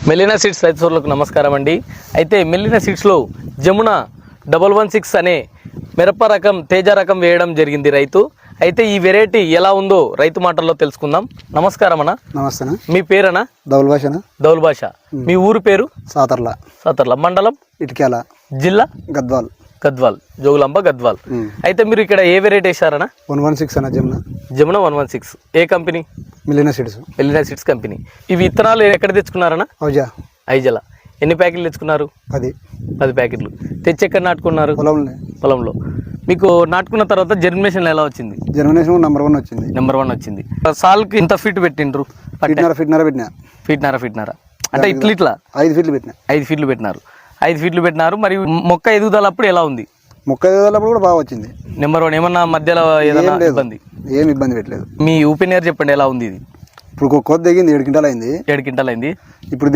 మెలినా seeds రైతు సోదరులకు నమస్కారం అండి. అయితే మెలినా సీడ్స్లో జమున 116 అనే మిరప రకం తేజ రకం వేయడం జరిగింది రైతు. అయితే ఈ వెరైటీ ఎలా ఉందో రైతు మాటల్లో తెలుసుకుందాం. నమస్కారం అన్న. నమస్తే. మీ పేరనా? దౌల్ భాష. దౌల్ భాష. మీ ఊరు పేరు? సాతర్ల. సాతర్ల మండలం ఇటుక్యాల, జిల్లా గద్వాల్. గద్వాల్, జోగులాంబ గద్వాల్. అయితే మీరు ఇక్కడ ఏ వెరైటీ వేసారనా? 116 అన్న జమున. జమున 116. ఏ కంపెనీ? మిలినా సీడ్స్. మెలినా seeds company. ఇవి విత్తనాలు ఎక్కడ తెచ్చుకున్నారనా? అవుజా. ఐజల. ఎన్ని ప్యాకెట్లు తెచ్చుకున్నారు? 10 ప్యాకెట్లు. తెచ్చి ఎక్కడ నాటుకున్నారు? పొలంలో. మీకు నాటుకున్న తర్వాత జర్మినేషన్ ఎలా వచ్చింది? జర్మినేషన్ నెంబర్ 1 వచ్చింది. నెంబర్ 1 వచ్చింది. సాల్కి ఇంత ఫీట్ పెట్టిండ్రు? ఫీట్నర అంటే ఇట్లా 5 ఫీట్లు పెట్టినా. 5 ఫీట్లు పెట్టినారు. 5 ఫీట్లు పెట్టినారు. మరి మొక్క ఎదుగుదల అప్పుడు ఎలా ఉంది? మొక్క ఎదుగుదలప్పుడు కూడా బాగా వచ్చింది. నెంబర్ 1. ఏమన్నా మధ్యలో ఏదైనా ఇబ్బంది? ఏమి ఇబ్బంది పెట్టలేదు. మీ ఒపీనియన్ చెప్పండి, ఎలా ఉంది ఇది? ఇప్పుడు కొద్ది దిగింది 7 క్వింటాలు అయింది. 7 క్వింటాలు అయింది. ఇప్పుడు